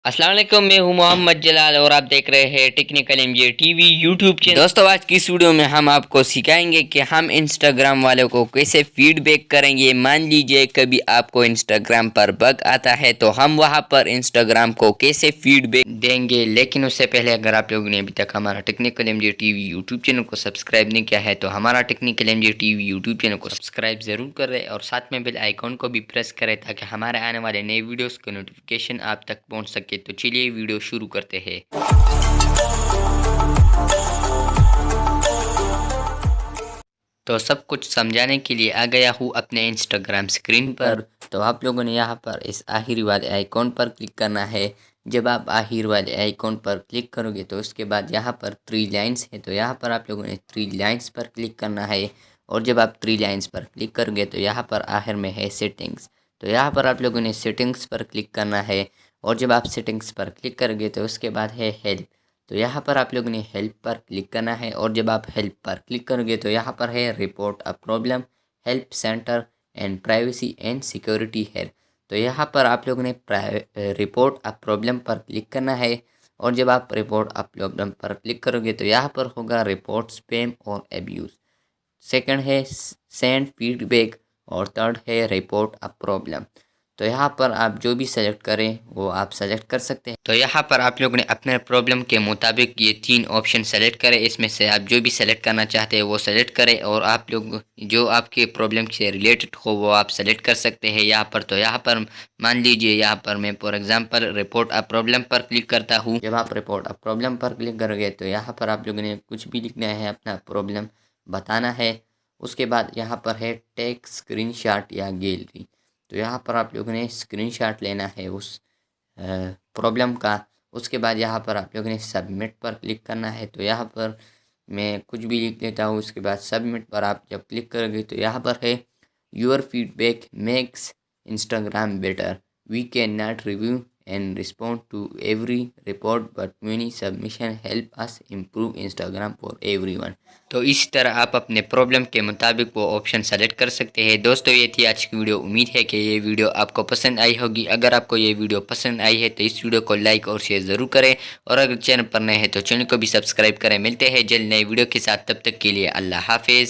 अस्सलाम वालेकुम, मैं हूं मोहम्मद जलाल और आप देख रहे हैं technical MJ TV YouTube channel. दोस्तों, आज की इस वीडियो में हम आपको सिखाएंगे कि हम इंस्टाग्राम वालों को कैसे फीडबैक करेंगे। मान लीजिए कभी आपको इंस्टाग्राम पर बग आता है तो हम वहां पर इंस्टाग्राम को कैसे फीडबैक देंगे। लेकिन उससे पहले अगर आप लोगों ने अभी तक हमारा technical MJ TV YouTube channel को सब्सक्राइब नहीं किया है तो हमारा technical MJ TV YouTube channel को सब्सक्राइब जरूर करें और साथ में बेल आइकॉन को भी प्रेस करें ताकि हमारे आने वाले नए वीडियोस के नोटिफिकेशन आप तक पहुंच सके। तो चलिए वीडियो शुरू करते हैं। तो सब कुछ समझाने के लिए आ गया हूँ अपने इंस्टाग्राम स्क्रीन पर। तो आप लोगों ने यहाँ पर इस आखिरी वाले आइकॉन पर क्लिक करना है। जब आप आखिर वाले आइकॉन पर क्लिक करोगे तो उसके बाद यहाँ पर 3 लाइन्स है, तो यहाँ पर आप लोगों ने 3 लाइन्स पर क्लिक करना है। और जब आप 3 लाइन्स पर क्लिक करोगे तो यहाँ पर आखिर में है सेटिंग्स, तो यहाँ पर आप लोगों ने सेटिंग्स पर क्लिक करना है। और जब आप सेटिंग्स पर क्लिक करोगे तो उसके बाद है हेल्प, तो यहाँ पर आप लोगों ने हेल्प पर क्लिक करना है। और जब आप हेल्प पर क्लिक करोगे तो यहाँ पर है report a problem, help centre and privacy and security है। तो यहाँ पर आप लोगों ने रिपोर्ट अ प्रॉब्लम पर क्लिक करना है। और जब आप रिपोर्ट अ प्रॉब्लम पर क्लिक करोगे तो यहाँ पर होगा रिपोर्ट स्पैम और एब्यूज़। सेकंड है सेंड फीडबैक और थर्ड है रिपोर्ट अ प्रॉब्लम। तो यहाँ पर आप जो भी सेलेक्ट करें वो आप सेलेक्ट कर सकते हैं। तो यहाँ पर आप लोगों ने अपने प्रॉब्लम के मुताबिक ये 3 ऑप्शन सेलेक्ट करें। इसमें से आप जो भी सेलेक्ट करना चाहते हैं वो सेलेक्ट करें और आप लोग जो आपके प्रॉब्लम से रिलेटेड हो वो आप सेलेक्ट कर सकते हैं यहाँ पर। तो यहाँ पर मान लीजिए यहाँ पर मैं for example report a problem पर क्लिक करता हूँ। जब आप रिपोर्ट अ प्रॉब्लम पर क्लिक करोगे तो यहाँ पर आप लोगों ने कुछ भी लिखना है, अपना प्रॉब्लम बताना है। उसके बाद यहाँ पर है टेक स्क्रीनशॉट या गैलरी, तो यहाँ पर आप लोगों ने स्क्रीनशॉट लेना है उस प्रॉब्लम का। उसके बाद यहाँ पर आप लोगों ने सबमिट पर क्लिक करना है। तो यहाँ पर मैं कुछ भी लिख लेता हूँ। उसके बाद सबमिट पर आप जब क्लिक करोगे तो यहाँ पर है your feedback makes Instagram better, we can not review and respond to every report but many submission help us improve Instagram for everyone. तो इस तरह आप अपने प्रॉब्लम के मुताबिक वो ऑप्शन सेलेक्ट कर सकते हैं। दोस्तों, ये थी आज की वीडियो। उम्मीद है कि ये वीडियो आपको पसंद आई होगी। अगर आपको ये वीडियो पसंद आई है तो इस वीडियो को लाइक और शेयर ज़रूर करें और अगर चैनल पर नए हैं तो चैनल को भी सब्सक्राइब करें। मिलते हैं जल्द नए वीडियो के साथ, तब तक के लिए अल्लाह हाफिज़।